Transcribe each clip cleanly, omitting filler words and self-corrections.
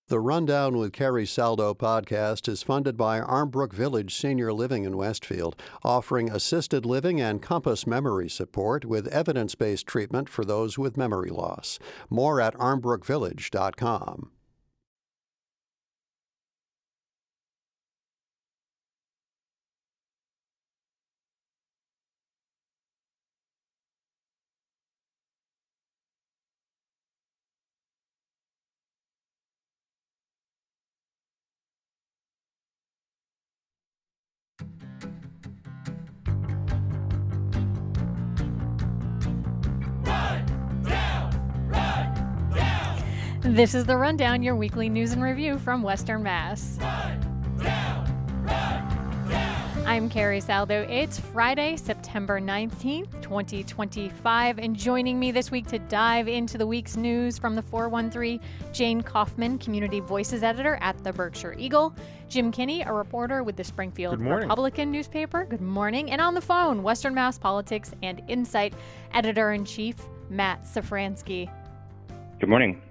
The Rundown with Carrie Saldo podcast is funded by Armbrook Village Senior Living in Westfield, offering assisted living and compass memory support with evidence-based treatment for those with memory loss. More at armbrookvillage.com. This is The Rundown, your weekly news and review from Western Mass. I'm Carrie Saldo. It's Friday, September 19th, 2025, and joining me this week to dive into the week's news from the 413, Jane Kaufman, Community Voices Editor at the Berkshire Eagle, Jim Kinney, a reporter with the Springfield Republican newspaper. Good morning. And on the phone, Western Mass Politics and Insight Editor-in-Chief, Matt Szafranski. Good morning.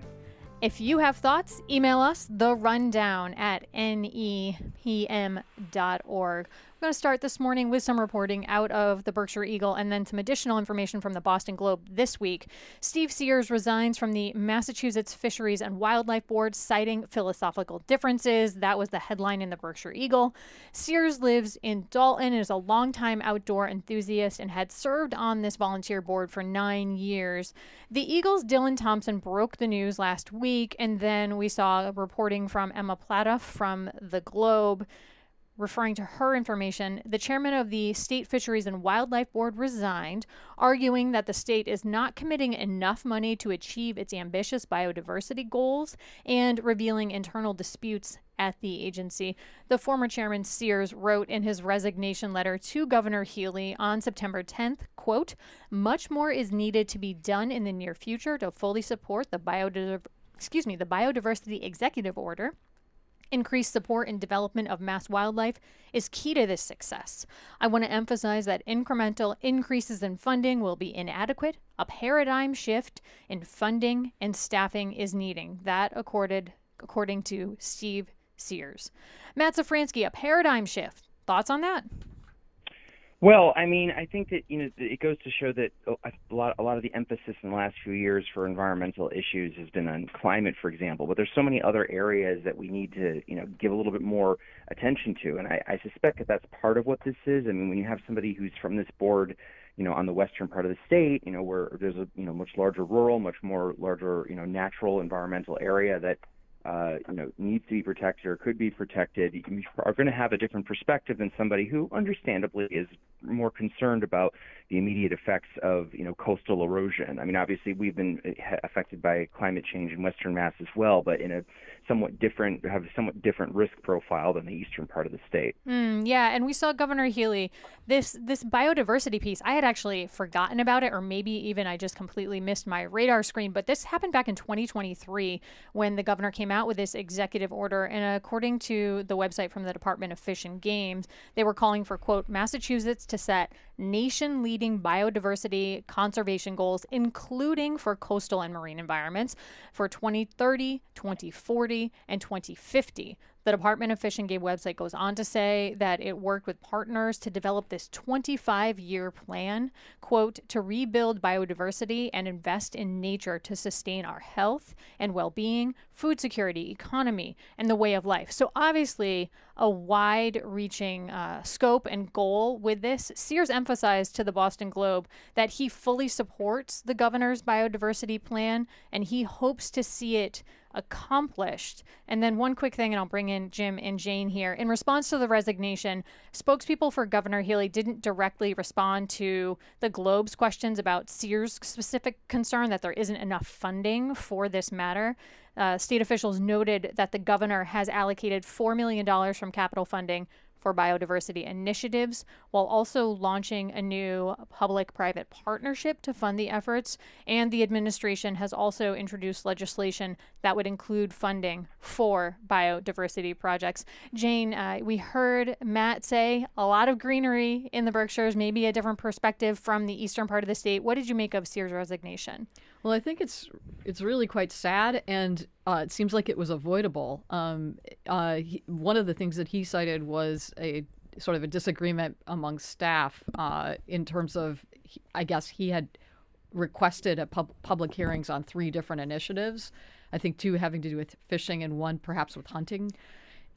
If you have thoughts, email us, therundown@nepm.org. We're going to start this morning with some reporting out of the Berkshire Eagle and then some additional information from the Boston Globe this week. Steve Sears resigns from the Massachusetts Fisheries and Wildlife Board, citing philosophical differences. That was the headline in the Berkshire Eagle. Sears lives in Dalton and is a longtime outdoor enthusiast and had served on this volunteer board for 9 years. The Eagle's Dylan Thompson broke the news last week, and then we saw reporting from Emma Plata from the Globe. Referring to her information, the chairman of the State Fisheries and Wildlife Board resigned, arguing that the state is not committing enough money to achieve its ambitious biodiversity goals and revealing internal disputes at the agency. The former chairman Sears wrote in his resignation letter to Governor Healy on September 10th, quote, "Much more is needed to be done in the near future to fully support the Biodiversity Executive Order. Increased support and development of MassWildlife is key to this success. I want to emphasize that incremental increases in funding will be inadequate. A shift in funding and staffing is needed." That according to Steve Sears. Matt Szafranski, a paradigm shift. Thoughts on that? Well, I mean, I think that, it goes to show that a lot of the emphasis in the last few years for environmental issues has been on climate, for example. But there's so many other areas that we need to, give a little bit more attention to. And I suspect that that's part of what this is. I mean, when you have somebody who's from this board, on the western part of the state, where there's a, much larger rural, much more larger, natural environmental area that needs to be protected or could be protected, you are going to have a different perspective than somebody who understandably is more concerned about the immediate effects of, coastal erosion. I mean, obviously we've been affected by climate change in Western Mass as well, but in a somewhat different risk profile than the eastern part of the state. Yeah, and we saw Governor Healy, this biodiversity piece, I had actually forgotten about it, or maybe even I just completely missed my radar screen, but this happened back in 2023 when the governor came out with this executive order, and according to the website from the Department of Fish and Game, they were calling for, quote, Massachusetts to set nation-leading biodiversity conservation goals, including for coastal and marine environments, for 2030, 2040, and 2050. The Department of Fish and Game website goes on to say that it worked with partners to develop this 25-year plan, quote, to rebuild biodiversity and invest in nature to sustain our health and well-being, food security, economy, and the way of life. So obviously a wide-reaching scope and goal with this. Sears emphasized to the Boston Globe that he fully supports the governor's biodiversity plan, and he hopes to see it accomplished. And then one quick thing, and I'll bring in Jim and Jane here. In response to the resignation, spokespeople for Governor Healy didn't directly respond to the Globe's questions about Sears' specific concern that there isn't enough funding for this matter. State officials noted that the governor has allocated $4 million from capital funding for biodiversity initiatives, while also launching a new public-private partnership to fund the efforts. And the administration has also introduced legislation that would include funding for biodiversity projects. Jane, we heard Matt say a lot of greenery in the Berkshires, maybe a different perspective from the eastern part of the state. What did you make of Sears' resignation? Well, I think it's really quite sad, and it seems like it was avoidable. One of the things that he cited was a sort of a disagreement among staff in terms of, I guess he had requested public hearings on 3 different initiatives. I think 2 having to do with fishing and 1 perhaps with hunting.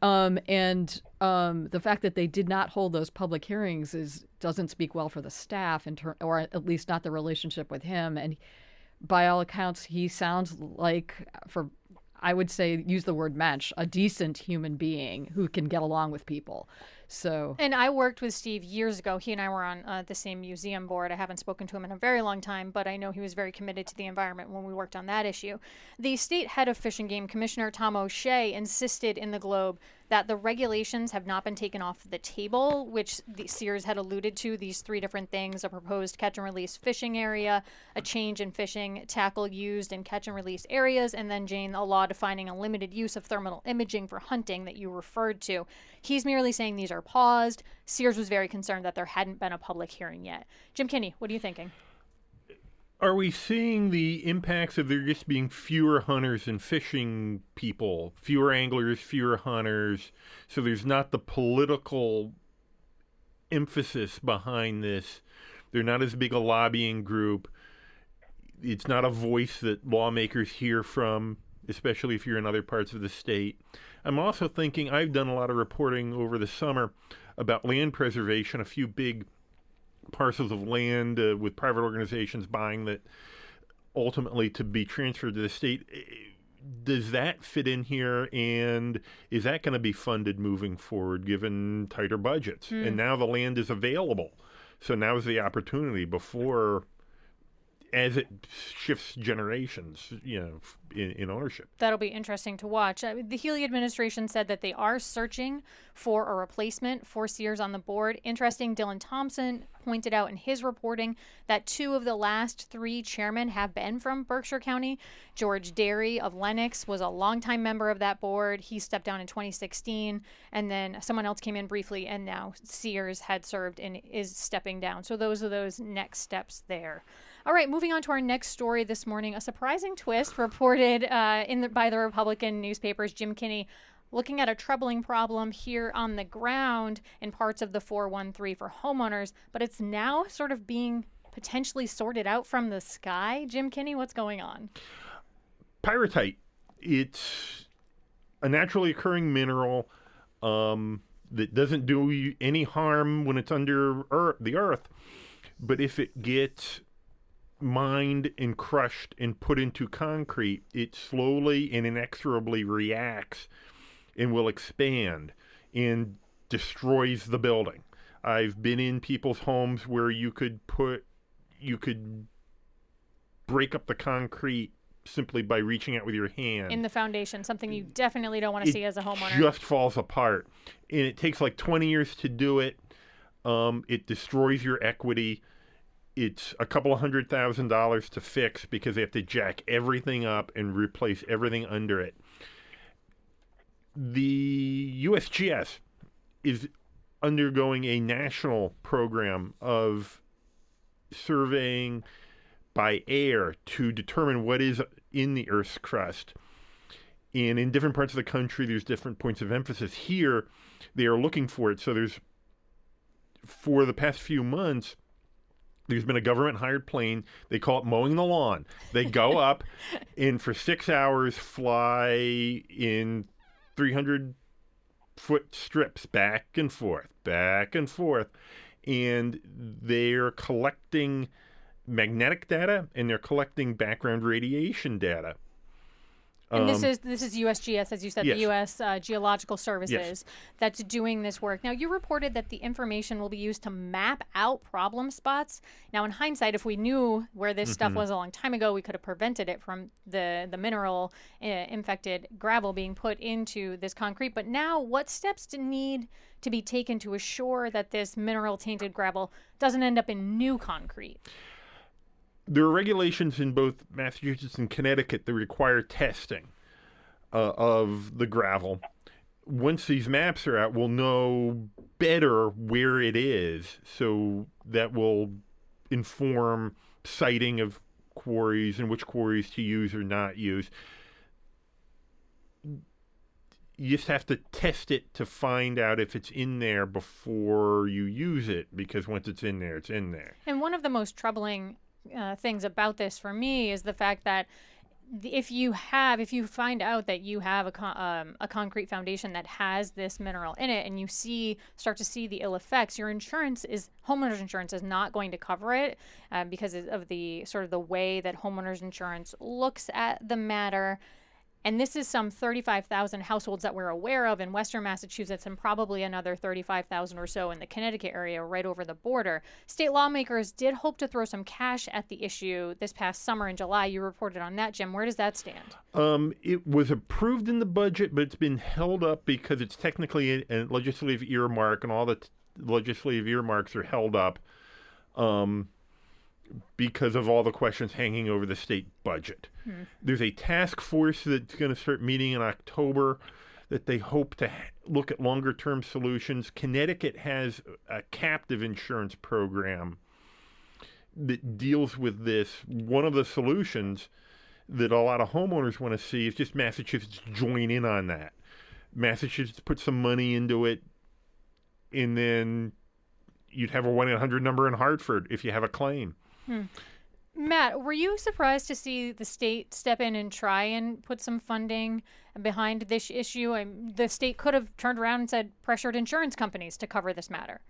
The fact that they did not hold those public hearings doesn't speak well for the staff, or at least not the relationship with him. And by all accounts, he sounds like, I would say, use the word mensch, a decent human being who can get along with people. So, and I worked with Steve years ago. He and I were on the same museum board. I haven't spoken to him in a very long time, but I know he was very committed to the environment when we worked on that issue. The state head of Fish and Game Commissioner Tom O'Shea insisted in the Globe that the regulations have not been taken off the table, which the Sears had alluded to, these 3 different things: a proposed catch and release fishing area, a change in fishing tackle used in catch and release areas, and then, Jane, a law defining a limited use of thermal imaging for hunting that you referred to. He's merely saying these are paused. Sears was very concerned that there hadn't been a public hearing yet. Jim Kinney, what are you thinking? Are we seeing the impacts of there just being fewer hunters and fishing people, fewer anglers, fewer hunters? So there's not the political emphasis behind this. They're not as big a lobbying group. It's not a voice that lawmakers hear from, especially if you're in other parts of the state. I'm also thinking, I've done a lot of reporting over the summer about land preservation, a few big parcels of land with private organizations buying that ultimately to be transferred to the state. Does that fit in here, and is that going to be funded moving forward given tighter budgets? And now the land is available, so now is the opportunity before, as it shifts generations, in ownership. That'll be interesting to watch. The Healy administration said that they are searching for a replacement for Sears on the board. Interesting, Dylan Thompson pointed out in his reporting that 2 of the last 3 chairmen have been from Berkshire County. George Derry of Lenox was a longtime member of that board. He stepped down in 2016, and then someone else came in briefly, and now Sears had served and is stepping down. So those are those next steps there. All right, moving on to our next story this morning. A surprising twist reported by the Republican newspapers. Jim Kinney looking at a troubling problem here on the ground in parts of the 413 for homeowners, but it's now sort of being potentially sorted out from the sky. Jim Kinney, what's going on? Pyrrhotite. It's a naturally occurring mineral that doesn't do you any harm when it's under the earth, but if it gets mined and crushed and put into concrete, it slowly and inexorably reacts and will expand and destroys the building. I've been in people's homes where you could break up the concrete simply by reaching out with your hand. In the foundation, something you definitely don't want to see as a homeowner. It just falls apart. And it takes like 20 years to do it. It destroys your equity. It's a couple of $100,000 to fix because they have to jack everything up and replace everything under it. The USGS is undergoing a national program of surveying by air to determine what is in the Earth's crust. And in different parts of the country, there's different points of emphasis. Here, they are looking for it. So for the past few months, there's been a government-hired plane. They call it mowing the lawn. They go up and for 6 hours fly in 300-foot strips back and forth. And they're collecting magnetic data and they're collecting background radiation data. And this is USGS, as you said, yes. the U.S. Geological Services Yes. that's doing this work. Now, you reported that the information will be used to map out problem spots. Now, in hindsight, if we knew where this stuff was a long time ago, we could have prevented it from the mineral infected gravel being put into this concrete. But now, what steps need to be taken to assure that this mineral tainted gravel doesn't end up in new concrete? There are regulations in both Massachusetts and Connecticut that require testing of the gravel. Once these maps are out, we'll know better where it is, so that will inform siting of quarries and which quarries to use or not use. You just have to test it to find out if it's in there before you use it, because once it's in there, it's in there. And one of the most troubling things about this for me is the fact that if you find out that you have a concrete foundation that has this mineral in it, and you start to see the ill effects, your homeowners insurance is not going to cover it because of the sort of the way that homeowners insurance looks at the matter. And this is some 35,000 households that we're aware of in Western Massachusetts, and probably another 35,000 or so in the Connecticut area right over the border. State lawmakers did hope to throw some cash at the issue this past summer in July. You reported on that, Jim. Where does that stand? It was approved in the budget, but it's been held up because it's technically a legislative earmark, and all the legislative earmarks are held up because of all the questions hanging over the state budget. There's a task force that's going to start meeting in October that they hope to look at longer-term solutions. Connecticut has a captive insurance program that deals with this. One of the solutions that a lot of homeowners want to see is just Massachusetts join in on that. Massachusetts put some money into it, and then you'd have a 1-800 number in Hartford if you have a claim. Matt, were you surprised to see the state step in and try and put some funding behind this issue? The state could have turned around and said pressured insurance companies to cover this matter.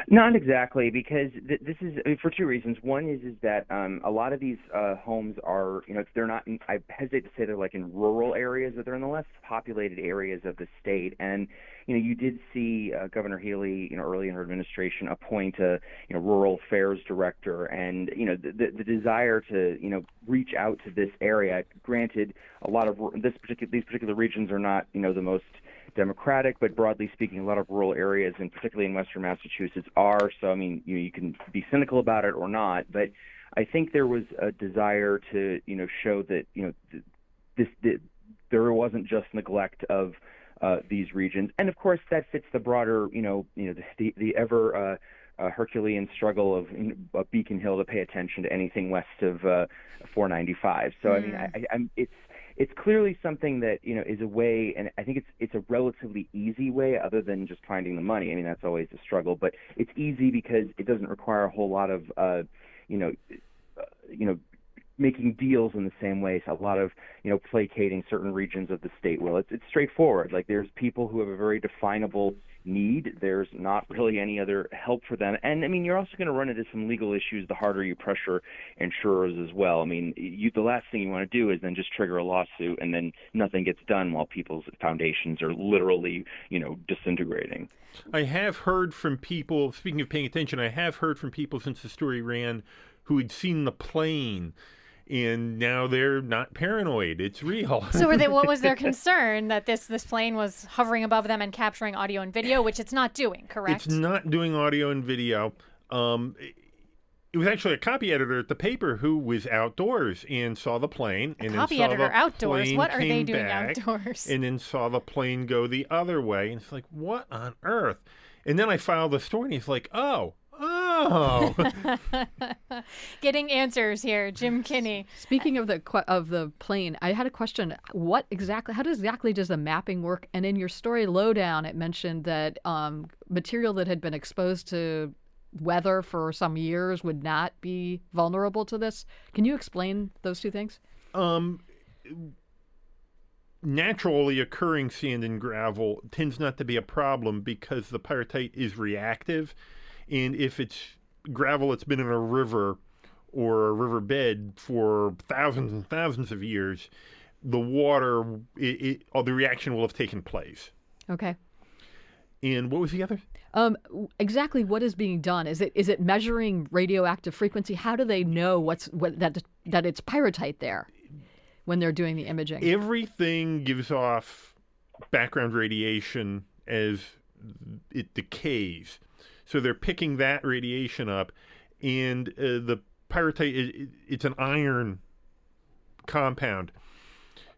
Not exactly, because this is for two reasons. One is that a lot of these homes are, they're not, I hesitate to say they're like in rural areas, but they're in the less populated areas of the state. And, you did see Governor Healy, early in her administration, appoint a, rural affairs director. And, the desire to, reach out to this area. Granted, a lot of these particular regions are not, the most Democratic, but broadly speaking, a lot of rural areas, and particularly in Western Massachusetts, are. So, you can be cynical about it or not, but I think there was a desire to, show that, there wasn't just neglect of these regions, and of course that fits the broader, the ever Herculean struggle of Beacon Hill to pay attention to anything west of 495. So, it's clearly something that is a way, and I think it's a relatively easy way, other than just finding the money. That's always a struggle, but it's easy because it doesn't require a whole lot of making deals in the same way. So a lot of placating certain regions of the state will. It's straightforward. Like, there's people who have a very definable need. There's not really any other help for them. And you're also going to run into some legal issues the harder you pressure insurers as well. The last thing you want to do is then just trigger a lawsuit, and then nothing gets done while people's foundations are literally, disintegrating. I have heard from people, speaking of paying attention, I have heard from people since the story ran who had seen the plane, and now they're not paranoid. It's real. So what was their concern? That this plane was hovering above them and capturing audio and video, which it's not doing, correct? It's not doing audio and video. It was actually a copy editor at the paper who was outdoors and saw the plane. A copy editor outdoors? What are they doing outdoors? And then saw the plane go the other way. And it's like, what on earth? And then I filed the story, and he's like, oh. Getting answers here, Jim Kinney. Speaking of the plane, I had a question. How exactly does the mapping work? And in your story lowdown, it mentioned that material that had been exposed to weather for some years would not be vulnerable to this. Can you explain those two things? Naturally occurring sand and gravel tends not to be a problem because the pyrite is reactive. And if it's gravel that's been in a river or a riverbed for thousands and thousands of years, the water, the reaction will have taken place. Okay. And what was the other? Exactly what is being done? Is it measuring radioactive frequency? How do they know that it's pyrite there when they're doing the imaging? Everything gives off background radiation as it decays. So they're picking that radiation up, and the pyrite, it's an iron compound.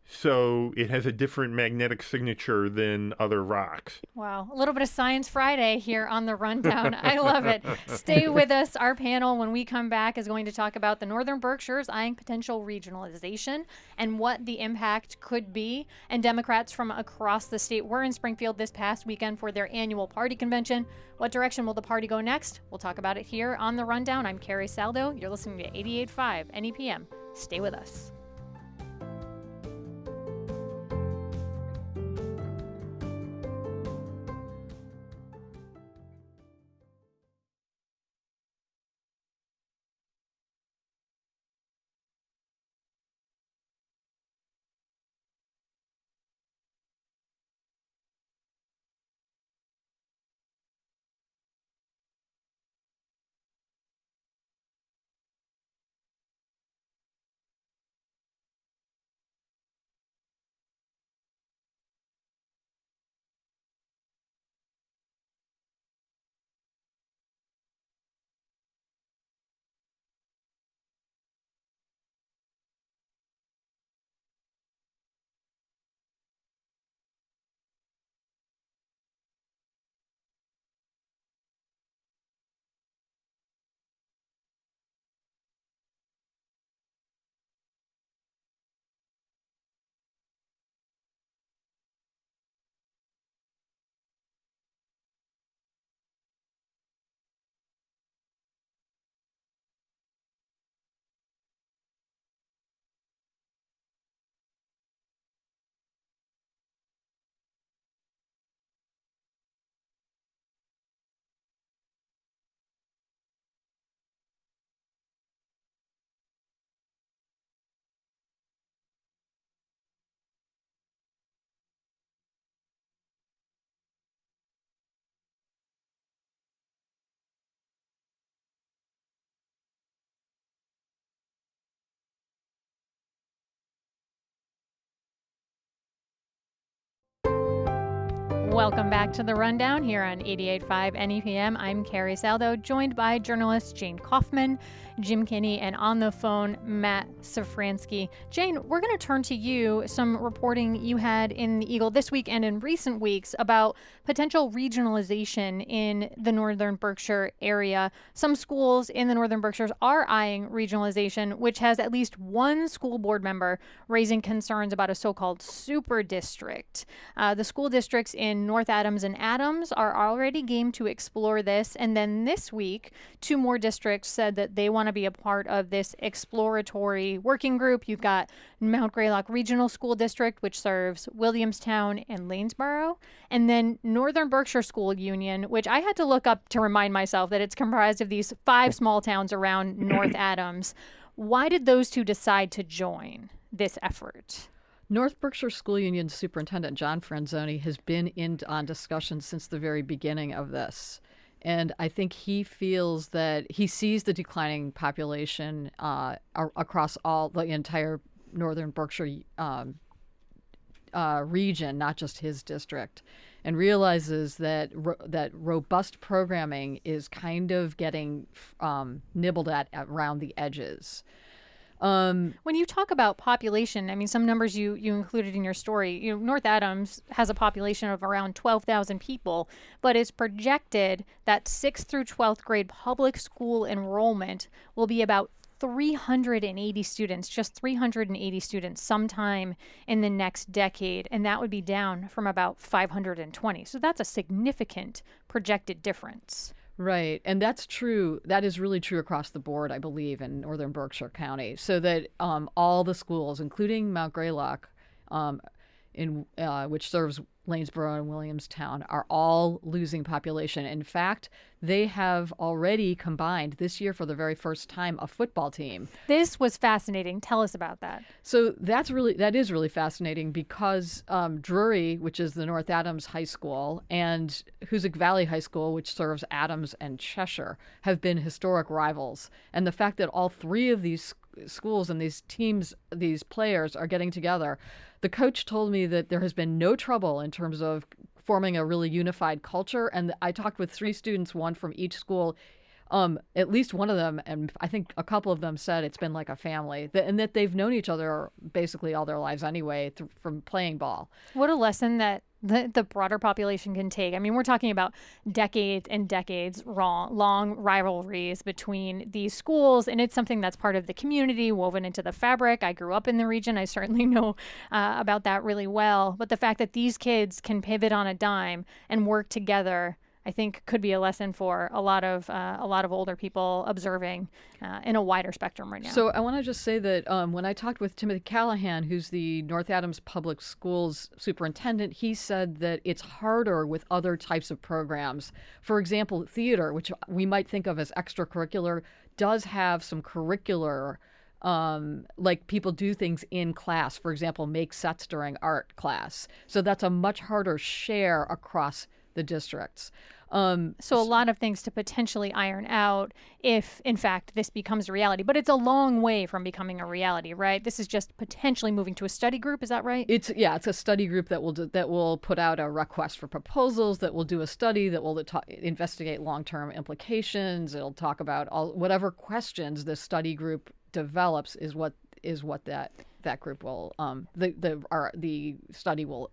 so it has a different magnetic signature than other rocks. Wow. A little bit of Science Friday here on the Rundown. I love it. Stay with us. Our panel, when we come back, is going to talk about the Northern Berkshires eyeing potential regionalization and what the impact could be. And Democrats from across the state were in Springfield this past weekend for their annual party convention. What direction will the party go next? We'll talk about it here on the Rundown. I'm Carrie Saldo. You're listening to 88.5 NEPM. Stay with us. Welcome back to the Rundown here on 88.5 NEPM. I'm Carrie Saldo, joined by journalists Jane Kaufman, Jim Kinney, and on the phone, Matt Szafranski. Jane, we're going to turn to you. Some reporting you had in the Eagle this week and in recent weeks about potential regionalization in the Northern Berkshire area. Some schools in the Northern Berkshires are eyeing regionalization, which has at least one school board member raising concerns about a so-called super district. The school districts in North Adams and Adams are already game to explore this. And then this week, two more districts said that they want to be a part of this exploratory working group. You've got Mount Greylock Regional School District, which serves Williamstown and Lanesboro. And then Northern Berkshire School Union, which I had to look up to remind myself that it's comprised of these 5 small towns around North Adams. Why did those two decide to join this effort? North Berkshire School Union Superintendent John Franzoni has been on discussions since the very beginning of this. And I think he feels that he sees the declining population across the entire Northern Berkshire region, not just his district, and realizes that that robust programming is kind of getting nibbled at around the edges. When you talk about population, I mean, some numbers you included in your story, North Adams has a population of around 12,000 people, but it's projected that 6th through 12th grade public school enrollment will be about 380 students, just 380 students sometime in the next decade, and that would be down from about 520. So that's a significant projected difference. Right. And that's true. That is really true across the board, I believe, in Northern Berkshire County. So that all the schools, including Mount Greylock, which serves Lanesboro and Williamstown, are all losing population. In fact, they have already combined this year for the very first time a football team. This was fascinating. Tell us about that. So that is really fascinating because Drury, which is the North Adams High School, and Hoosick Valley High School, which serves Adams and Cheshire, have been historic rivals. And the fact that all three of these schools and these teams, these players are getting together. The coach told me that there has been no trouble in terms of forming a really unified culture. And I talked with 3 students, one from each school, At least one of them, and I think a couple of them, said it's been like a family, and that they've known each other basically all their lives anyway from playing ball. What a lesson that the broader population can take. I mean, we're talking about decades and decades long rivalries between these schools, and it's something that's part of the community, woven into the fabric. I grew up in the region. I certainly know about that really well. But the fact that these kids can pivot on a dime and work together, I think, could be a lesson for a lot of older people observing in a wider spectrum right now. So I want to just say that when I talked with Timothy Callahan, who's the North Adams Public Schools superintendent, he said that it's harder with other types of programs. For example, theater, which we might think of as extracurricular, does have some curricular, like people do things in class. For example, make sets during art class. So that's a much harder share across the districts. So a lot of things to potentially iron out if, in fact, this becomes a reality. But it's a long way from becoming a reality, right? This is just potentially moving to a study group. Is that right? It's a study group that will put out a request for proposals, that will do a study, that will investigate long-term implications. It'll talk about whatever questions the study group develops is what that group will the study will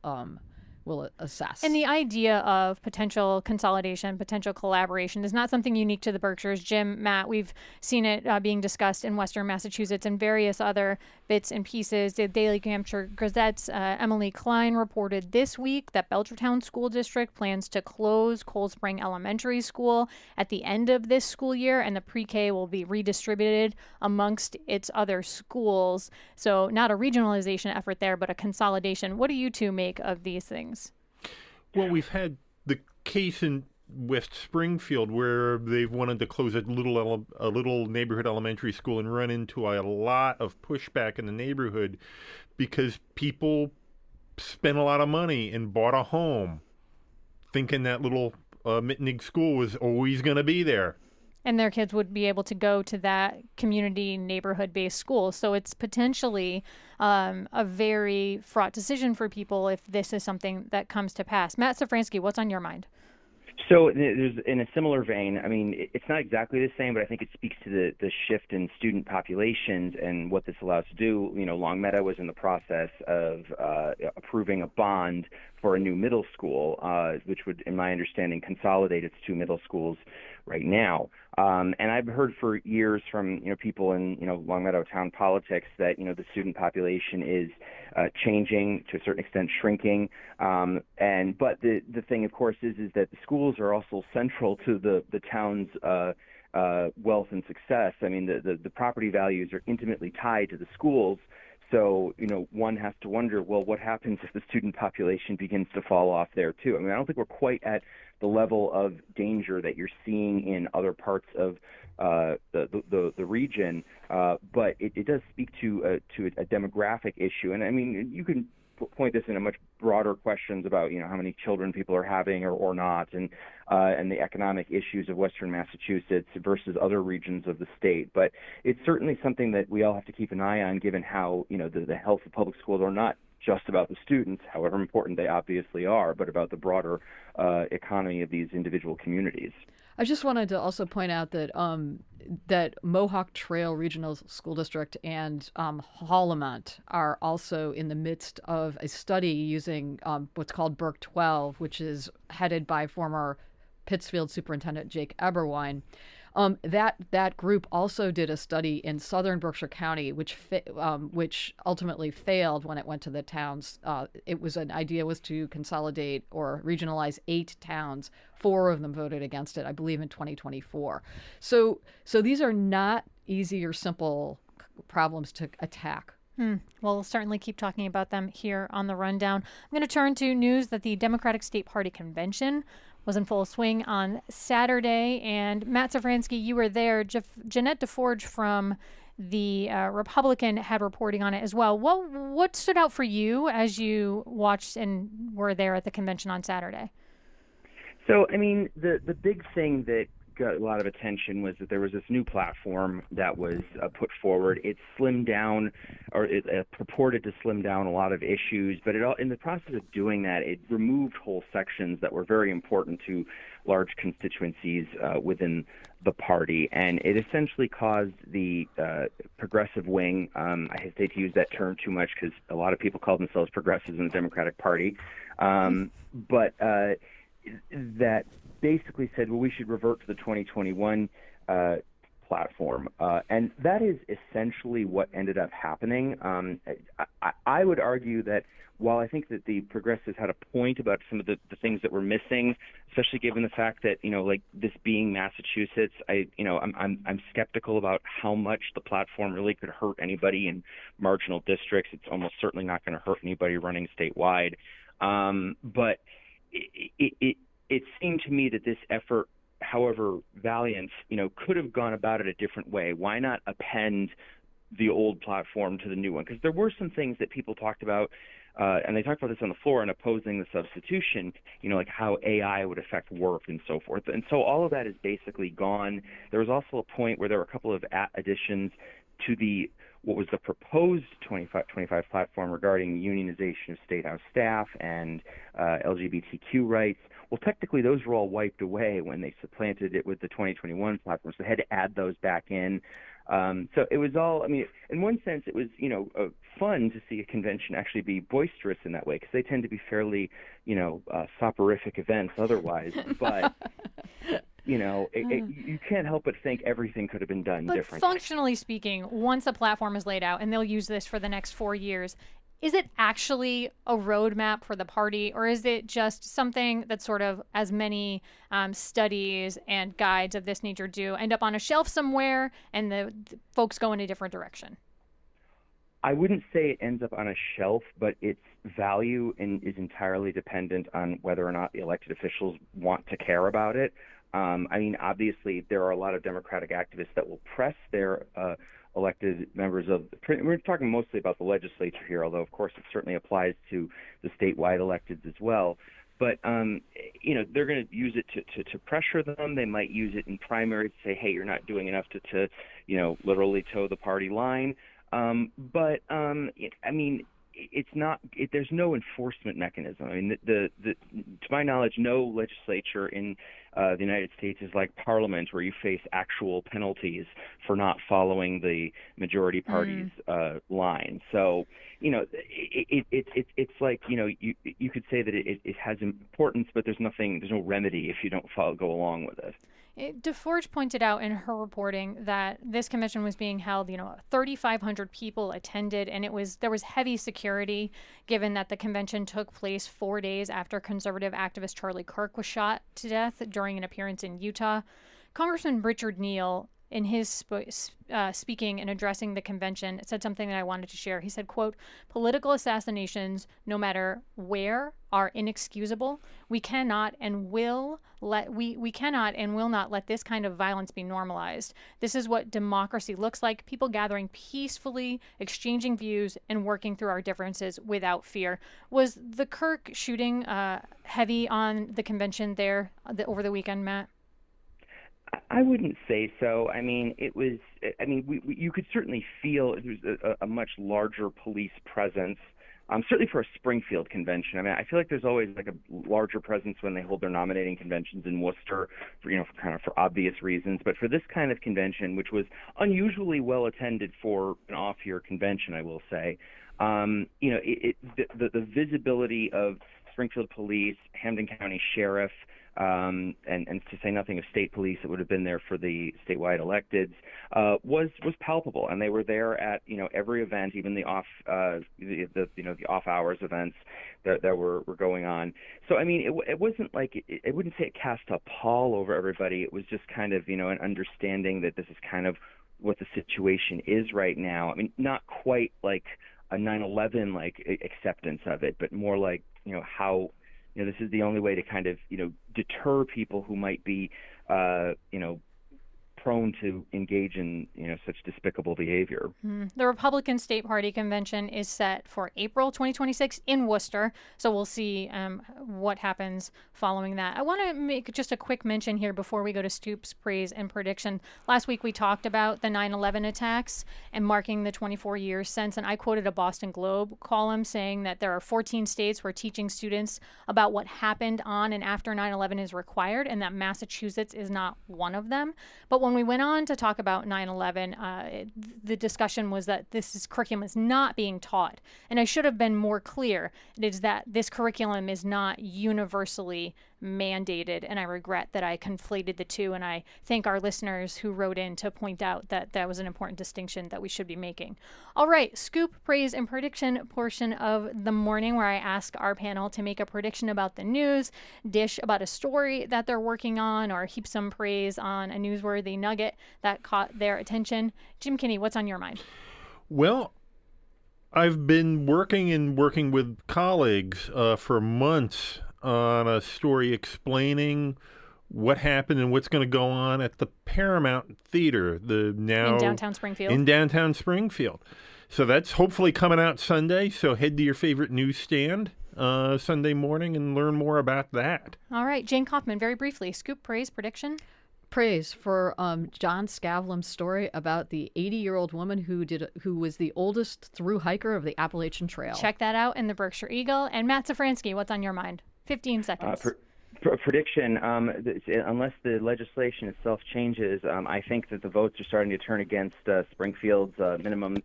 assess. And the idea of potential consolidation, potential collaboration is not something unique to the Berkshires. Jim, Matt, we've seen it being discussed in Western Massachusetts and various other bits and pieces. The Daily Hampshire Gazette's Emily Klein reported this week that Belchertown School District plans to close Cold Spring Elementary School at the end of this school year, and the pre-K will be redistributed amongst its other schools. So not a regionalization effort there, but a consolidation. What do you two make of these things? Well, we've had the case in West Springfield where they've wanted to close a little neighborhood elementary school and run into a lot of pushback in the neighborhood because people spent a lot of money and bought a home thinking that little Mittenig school was always going to be there. And their kids would be able to go to that community neighborhood-based school. So it's potentially a very fraught decision for people if this is something that comes to pass. Matt Szafranski, what's on your mind? So there's, in a similar vein, I mean, it's not exactly the same, but I think it speaks to the shift in student populations and what this allows to do. You know, Longmeadow was in the process of approving a bond for a new middle school, which would, in my understanding, consolidate its two middle schools right now. And I've heard for years from people in Longmeadow town politics that the student population is changing, to a certain extent shrinking. But the thing, of course, is that the schools are also central to the town's wealth and success. I mean, the property values are intimately tied to the schools. So, one has to wonder, well, what happens if the student population begins to fall off there, too? I mean, I don't think we're quite at the level of danger that you're seeing in other parts of the region, but it does speak to a demographic issue. And, I mean, you can point this into much broader questions about, how many children people are having or not, and the economic issues of Western Massachusetts versus other regions of the state. But it's certainly something that we all have to keep an eye on, given how, the health of public schools are not just about the students, however important they obviously are, but about the broader economy of these individual communities. I just wanted to also point out that that Mohawk Trail Regional School District and Hollimont are also in the midst of a study using what's called Berk 12, which is headed by former Pittsfield Superintendent Jake Eberwein. That group also did a study in southern Berkshire County, which ultimately failed when it went to the towns. An idea was to consolidate or regionalize 8 towns. 4 of them voted against it, I believe, in 2024. So these are not easy or simple problems to attack. Well, we'll certainly keep talking about them here on the Rundown. I'm going to turn to news that the Democratic State Party Convention was in full swing on Saturday. And Matt Szafranski, you were there. Jeanette DeForge from the Republican had reporting on it as well. What stood out for you as you watched and were there at the convention on Saturday? So, I mean, the big thing that got a lot of attention was that there was this new platform that was put forward. It slimmed down, or it purported to slim down a lot of issues, but in the process of doing that, it removed whole sections that were very important to large constituencies within the party, and it essentially caused the progressive wing, I hesitate to use that term too much because a lot of people call themselves progressives in the Democratic Party, but that basically said, well, we should revert to the 2021 platform. And that is essentially what ended up happening. I would argue that while I think that the progressives had a point about some of the things that were missing, especially given the fact that, like this being Massachusetts, I'm skeptical about how much the platform really could hurt anybody in marginal districts. It's almost certainly not going to hurt anybody running statewide. But it seemed to me that this effort, however valiant, could have gone about it a different way. Why not append the old platform to the new one? Because there were some things that people talked about, and they talked about this on the floor in opposing the substitution, like how AI would affect work and so forth. And so all of that is basically gone. There was also a point where there were a couple of additions to what was the proposed 25 platform regarding unionization of state house staff and LGBTQ rights. Well, technically, those were all wiped away when they supplanted it with the 2021 platform, so they had to add those back in. So it was all, in one sense, it was, fun to see a convention actually be boisterous in that way, because they tend to be fairly, soporific events otherwise. But, you can't help but think everything could have been done differently. But functionally speaking, once a platform is laid out, and they'll use this for the next 4 years, is it actually a roadmap for the party, or is it just something that sort of, as many studies and guides of this nature do, end up on a shelf somewhere and the folks go in a different direction? I wouldn't say it ends up on a shelf, but its value is entirely dependent on whether or not the elected officials want to care about it. Obviously, there are a lot of Democratic activists that will press their elected members of we're talking mostly about the legislature here, although of course it certainly applies to the statewide electeds as well. But they're going to use it to pressure them. They might use it in primaries to say, hey, you're not doing enough to literally toe the party line. It's not. There's no enforcement mechanism. To my knowledge, no legislature in the United States is like Parliament, where you face actual penalties for not following the majority party's line. So, it's like you could say that it has importance, but there's no remedy if you don't go along with it. DeForge pointed out in her reporting that this convention was being held, 3,500 people attended, and there was heavy security, given that the convention took place 4 days after conservative activist Charlie Kirk was shot to death during an appearance in Utah. Congressman Richard Neal, in his speaking and addressing the convention, said something that I wanted to share. He said, quote, "Political assassinations, no matter where, are inexcusable. We cannot and will not let this kind of violence be normalized. This is what democracy looks like, people gathering peacefully, exchanging views, and working through our differences without fear." Was the Kirk shooting heavy on the convention there over the weekend, Matt? I wouldn't say so. It was. You could certainly feel there was a much larger police presence. Certainly for a Springfield convention. I feel like there's always like a larger presence when they hold their nominating conventions in Worcester, for obvious reasons. But for this kind of convention, which was unusually well attended for an off-year convention, I will say, the visibility of Springfield Police, Hampden County Sheriff, and to say nothing of state police that would have been there for the statewide electeds, was palpable, and they were there at every event, even the off the off hours events that were going on. So it wasn't like I wouldn't say it cast a pall over everybody. It was just kind of an understanding that this is kind of what the situation is right now. Not quite like a 9/11 like acceptance of it, but more like how. This is the only way to kind of, deter people who might be, prone to engage in such despicable behavior. The Republican State Party convention is set for April 2026 in Worcester, so we'll see what happens following that. I want to make just a quick mention here before we go to Stoops, Praise, and Prediction. Last week we talked about the 9/11 attacks and marking the 24 years since, and I quoted a Boston Globe column saying that there are 14 states where teaching students about what happened on and after 9/11 is required, and that Massachusetts is not one of them. But when we went on to talk about 9/11, the discussion was that this curriculum is not being taught. And I should have been more clear. It is that this curriculum is not universally mandated, and I regret that I conflated the two, and I thank our listeners who wrote in to point out that that was an important distinction that we should be making. All right, Scoop, Praise, and Prediction portion of the morning, where I ask our panel to make a prediction about the news, dish about a story that they're working on, or heap some praise on a newsworthy nugget that caught their attention. Jim Kinney, what's on your mind? Well, I've been working with colleagues for months on a story explaining what happened and what's going to go on at the Paramount Theater, in downtown Springfield. So that's hopefully coming out Sunday. So head to your favorite newsstand Sunday morning and learn more about that. All right, Jane Kaufman, very briefly, Scoop, Praise, Prediction. Praise for John Scavlam's story about the 80-year-old woman who was the oldest through hiker of the Appalachian Trail. Check that out in the Berkshire Eagle. And Matt Szafranski, what's on your mind? 15 seconds. Prediction, unless the legislation itself changes, I think that the votes are starting to turn against Springfield's minimum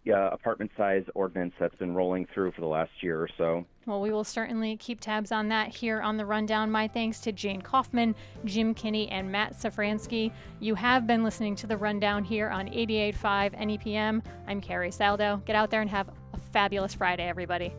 apartment size ordinance that's been rolling through for the last year or so. Well, we will certainly keep tabs on that here on The Rundown. My thanks to Jane Kaufman, Jim Kinney, and Matt Szafranski. You have been listening to The Rundown here on 88.5 NEPM. I'm Carrie Saldo. Get out there and have a fabulous Friday, everybody.